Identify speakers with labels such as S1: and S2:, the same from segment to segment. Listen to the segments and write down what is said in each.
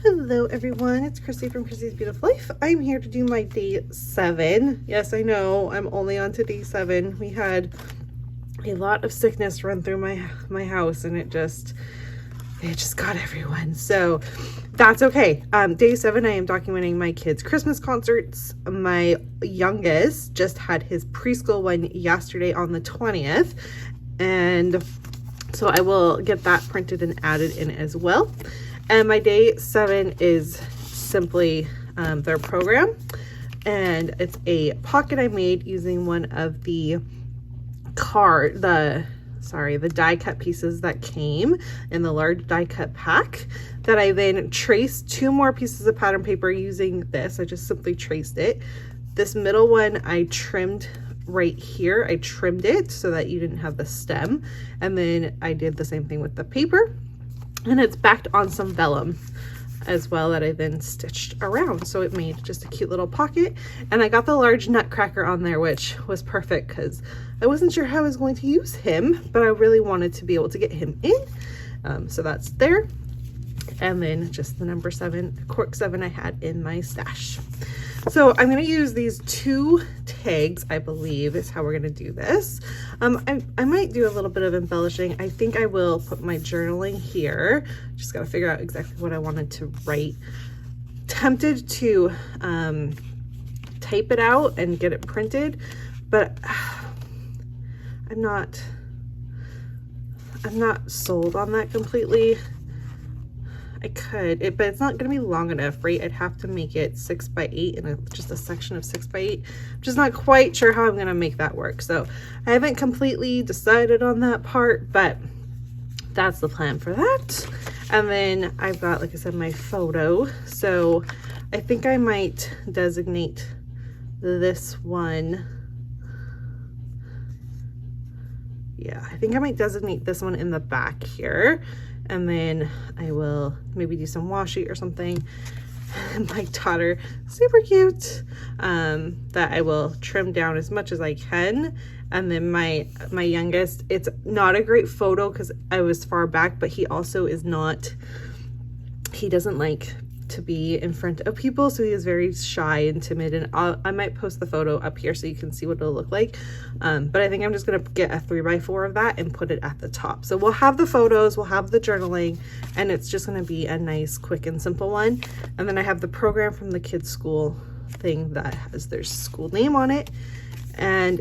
S1: Hello everyone, it's Christy from Christy's Beautiful Life. I'm here to do my day 7. Yes, I know, I'm only on to day 7. We had a lot of sickness run through my house and it just got everyone. So that's okay. Day 7, I am documenting my kids' Christmas concerts. My youngest just had his preschool one yesterday on the 20th. And so I will get that printed and added in as well. And my day 7 is simply their program, and it's a pocket I made using one of the die cut pieces that came in the large die cut pack that I then traced 2 more pieces of pattern paper using this. I just simply traced it. This middle one I trimmed right here. I trimmed it so that you didn't have the stem, and then I did the same thing with the paper. And it's backed on some vellum as well that I then stitched around. So it made just a cute little pocket. And I got the large nutcracker on there, which was perfect because I wasn't sure how I was going to use him, but I really wanted to be able to get him in. So that's there. And then just the number 7, cork 7 I had in my stash. So I'm going to use these 2 tags, I believe is how we're going to do this. I might do a little bit of embellishing. I think I will put my journaling here. Just got to figure out exactly what I wanted to write. Tempted to type it out and get it printed, but I'm not sold on that completely. I could, but it's not going to be long enough, right? I'd have to make it 6 by 8 and just a section of 6 by 8. I'm just not quite sure how I'm going to make that work. So I haven't completely decided on that part, but that's the plan for that. And then I've got, like I said, my photo. So I think I might designate this one. Yeah, I think I might designate this one in the back here. And then I will maybe do some washi or something. My daughter, super cute, that I will trim down as much as I can. And then my youngest, it's not a great photo because I was far back, but he also is not, he doesn't like to be in front of people, so he is very shy and timid. And I might post the photo up here so you can see what it'll look like, but I think I'm just gonna get a 3x4 of that and put it at the top. So we'll have the photos, we'll have the journaling, and it's just gonna be a nice, quick and simple one. And then I have the program from the kids' school thing that has their school name on it. And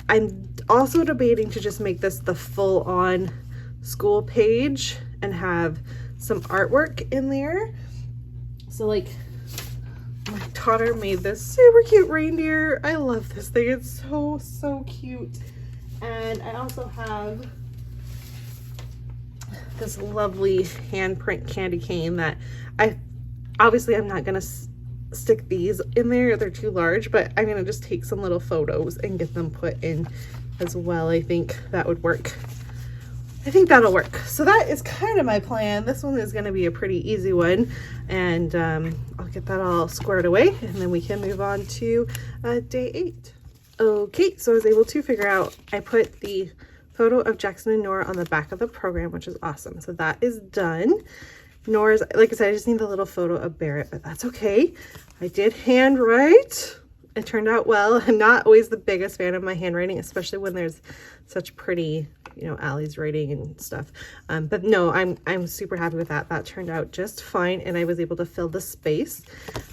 S1: I'm also debating to just make this the full-on school page and have some artwork in there. So like my daughter made this super cute reindeer. I love this thing. It's so cute. And I also have this lovely handprint candy cane that I'm not gonna stick these in there. They're too large, but I'm gonna just take some little photos and get them put in as well. I think that would work. I think that'll work. So that is kind of my plan. This one is going to be a pretty easy one, and I'll get that all squared away, and then we can move on to day 8. Okay, so I was able to figure out, I put the photo of Jackson and Nora on the back of the program, which is awesome. So that is done. Nora's, like I said, I just need the little photo of Barrett, but that's okay. I did handwrite. It turned out well. I'm not always the biggest fan of my handwriting, especially when there's such pretty, you know, Allie's writing and stuff. But no, I'm super happy with that. That turned out just fine, and I was able to fill the space.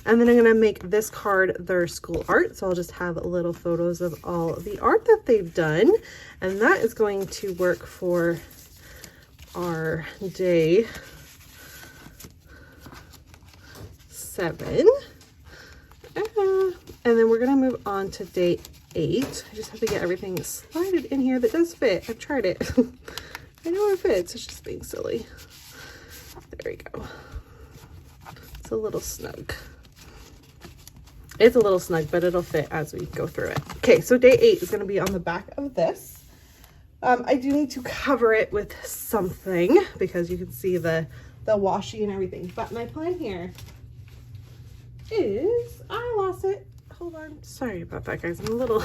S1: And then I'm gonna make this card their school art. So I'll just have little photos of all the art that they've done. And that is going to work for our day 7. And then we're gonna move on to day 8. I just have to get everything slided in here that does fit. I've tried it. I know it fits. It's just being silly. There we go. It's a little snug. It's a little snug, but it'll fit as we go through it. Okay, so day 8 is gonna be on the back of this. I do need to cover it with something because you can see the washi and everything. But my plan here is, I lost it. Hold on. Sorry about that, guys. I'm a little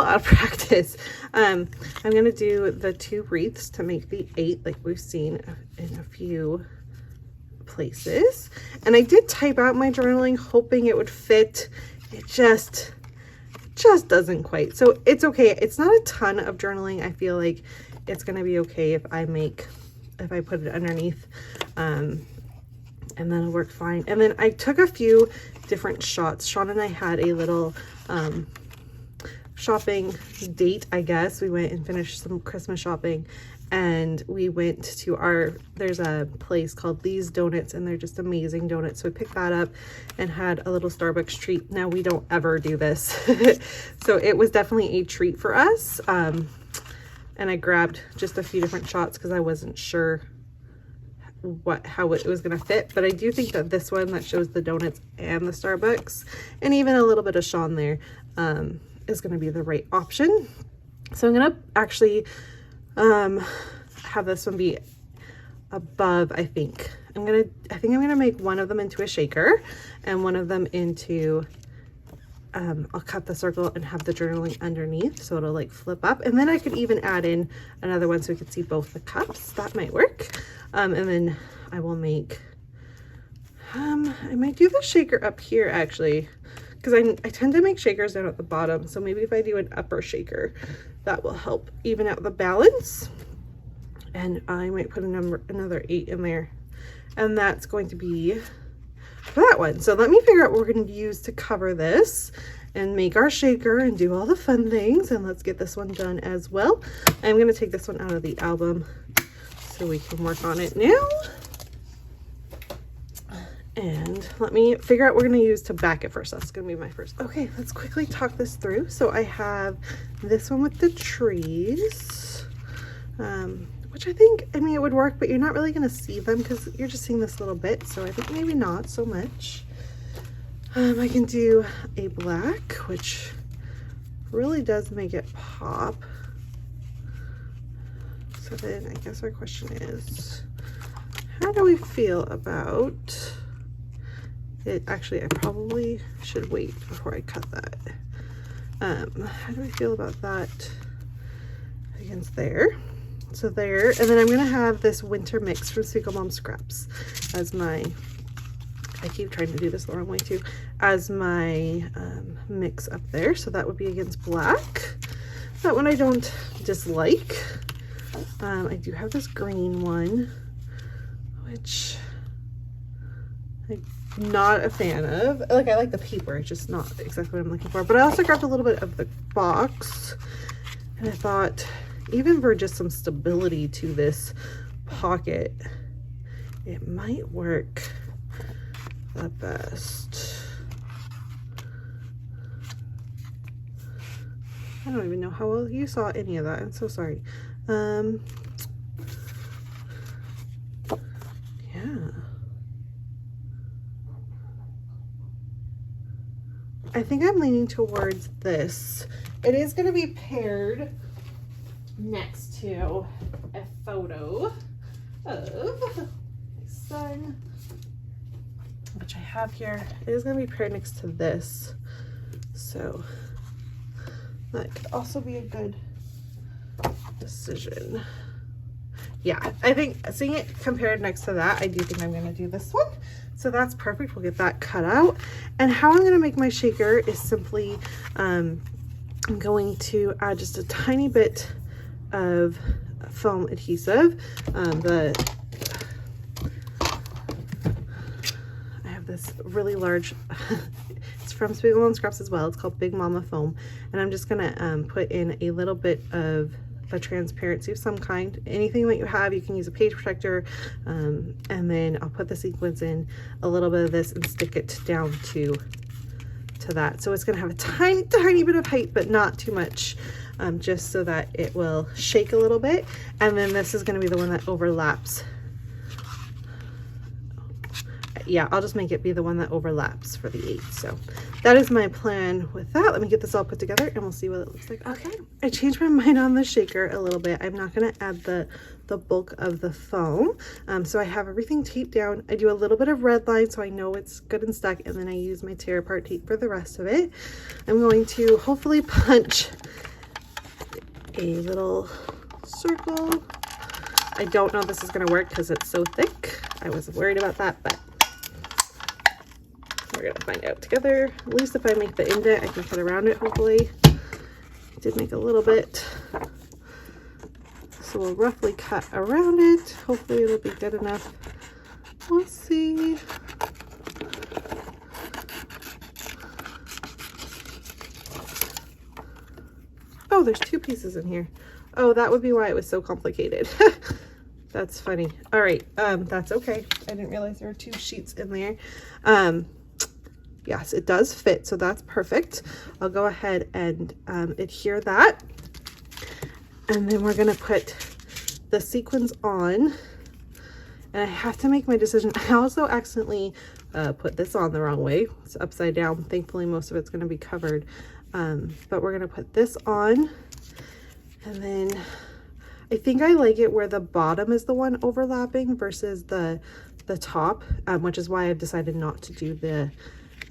S1: out of practice. I'm going to do the 2 wreaths to make the 8 like we've seen in a few places. And I did type out my journaling hoping it would fit. It just doesn't quite. So it's okay. It's not a ton of journaling. I feel like it's going to be okay if I put it underneath, and then it'll work fine. And then I took a few different shots. Sean and I had a little shopping date, I guess. We went and finished some Christmas shopping, and we went to there's a place called These Donuts, and they're just amazing donuts. So we picked that up and had a little Starbucks treat. Now, we don't ever do this. So it was definitely a treat for us. And I grabbed just a few different shots because I wasn't sure how it was going to fit. But I do think that this one that shows the donuts and the Starbucks and even a little bit of Sean there is going to be the right option. So I'm going to actually have this one be above. I think I'm gonna make one of them into a shaker and one of them into I'll cut the circle and have the journaling underneath, so it'll like flip up, and then I could even add in another one so we could see both the cups. That might work. And then I will make I might do the shaker up here actually, because I tend to make shakers down at the bottom. So maybe if I do an upper shaker, that will help even out the balance. And I might put another 8 in there, and that's going to be that one. So let me figure out what we're going to use to cover this and make our shaker and do all the fun things. And let's get this one done as well. I'm going to take this one out of the album so we can work on it now. And let me figure out what we're going to use to back it first. That's going to be my first. Okay, let's quickly talk this through. So I have this one with the trees, which I think, I mean, it would work, but you're not really going to see them because you're just seeing this little bit. So I think maybe not so much. I can do a black, which really does make it pop. So then I guess our question is, how do we feel about it? Actually, I probably should wait before I cut that. How do we feel about that against there? So there, and then I'm gonna have this winter mix from Single Mom Scraps as my, I keep trying to do this the wrong way too, as my mix up there. So that would be against black. That one I don't dislike. I do have this green one, which I'm not a fan of. Like, I like the paper, it's just not exactly what I'm looking for. But I also grabbed a little bit of the box, and I thought, even for just some stability to this pocket, it might work the best. I don't even know how well you saw any of that. I'm so sorry. Yeah. I think I'm leaning towards this. It is going to be paired next to a photo of my son, which I have here. It is going to be paired next to this, so that could also be a good decision. Yeah, I think seeing it compared next to that, I do think I'm going to do this one. So that's perfect. We'll get that cut out. And how I'm going to make my shaker is simply I'm going to add just a tiny bit of foam adhesive. I have this really large it's from Single Mom Scraps as well. It's called Big Mama Foam, and I'm just gonna put in a little bit of a transparency of some kind. Anything that you have, you can use a page protector, and then I'll put the sequins in, a little bit of this, and stick it down to that. So it's gonna have a tiny bit of height, but not too much, just so that it will shake a little bit. And then this is going to be the one that overlaps. Yeah, I'll just make it be the one that overlaps for the 8. So that is my plan with that. Let me get this all put together and we'll see what it looks like. Okay, I changed my mind on the shaker a little bit. I'm not going to add the bulk of the foam. So I have everything taped down. I do a little bit of red line so I know it's good and stuck, and then I use my tear apart tape for the rest of it. I'm going to hopefully punch a little circle I don't know if this is going to work because it's so thick. I was worried about that, but we're going to find out together. At least if I make the indent, I can cut around it, hopefully. I did make a little bit. So we'll roughly cut around it. Hopefully it'll be good enough. We'll see. Oh, there's 2 pieces in here. Oh, that would be why it was so complicated. That's funny. All right, that's okay. I didn't realize there were 2 sheets in there. Yes, it does fit, so that's perfect. I'll go ahead and adhere that. And then we're gonna put the sequins on. And I have to make my decision. I also accidentally put this on the wrong way. It's upside down. Thankfully, most of it's gonna be covered. But we're gonna put this on. And then I think I like it where the bottom is the one overlapping versus the top, which is why I've decided not to do the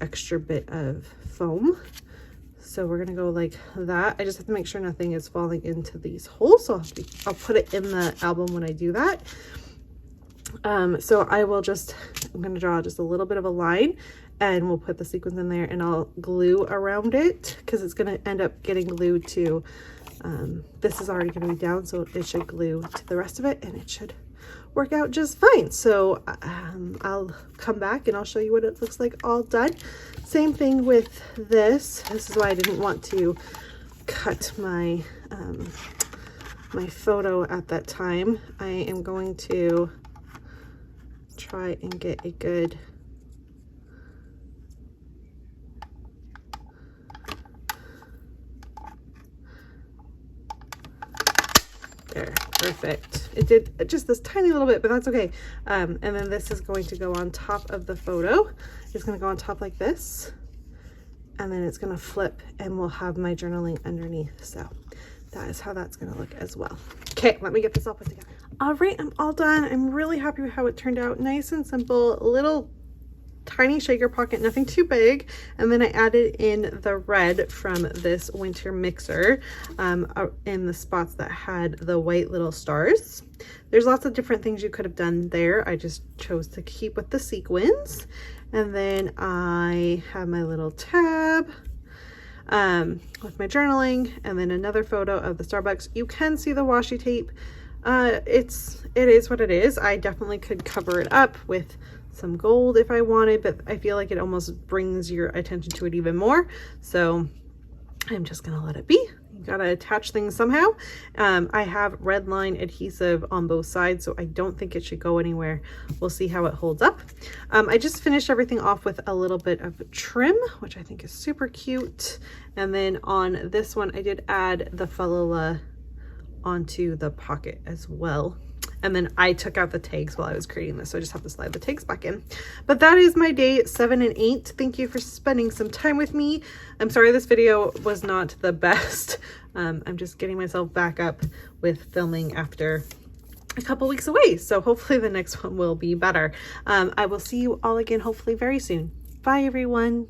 S1: extra bit of foam. So we're gonna go like that. I just have to make sure nothing is falling into these holes. So I'll put it in the album when I do that. So I'm gonna draw just a little bit of a line, and we'll put the sequins in there, and I'll glue around it because it's gonna end up getting glued to, this is already gonna be down, so it should glue to the rest of it, and it should work out just fine. So I'll come back and I'll show you what it looks like all done. Same thing with this. This is why I didn't want to cut my my photo at that time. I am going to try and get a good there. Perfect. It did just this tiny little bit, but that's okay. And then this is going to go on top of the photo. It's going to go on top like this, and then it's going to flip, and we'll have my journaling underneath. So that is how that's going to look as well. Okay, let me get this all put together. All right, I'm all done. I'm really happy with how it turned out. Nice and simple, little tiny shaker pocket, nothing too big. And then I added in the red from this winter mixer in the spots that had the white little stars. There's lots of different things you could have done there. I just chose to keep with the sequins. And then I have my little tab with my journaling, and then another photo of the Starbucks. You can see the washi tape. It is what it is. I definitely could cover it up with some gold if I wanted, but I feel like it almost brings your attention to it even more. So I'm just gonna let it be. You gotta attach things somehow. I have red line adhesive on both sides, so I don't think it should go anywhere. We'll see how it holds up. I just finished everything off with a little bit of trim, which I think is super cute. And then on this one, I did add the falala onto the pocket as well. And then I took out the tags while I was creating this, so I just have to slide the tags back in. But that is my day 7 and 8. Thank you for spending some time with me. I'm sorry this video was not the best. I'm just getting myself back up with filming after a couple weeks away. So hopefully the next one will be better. I will see you all again hopefully very soon. Bye everyone.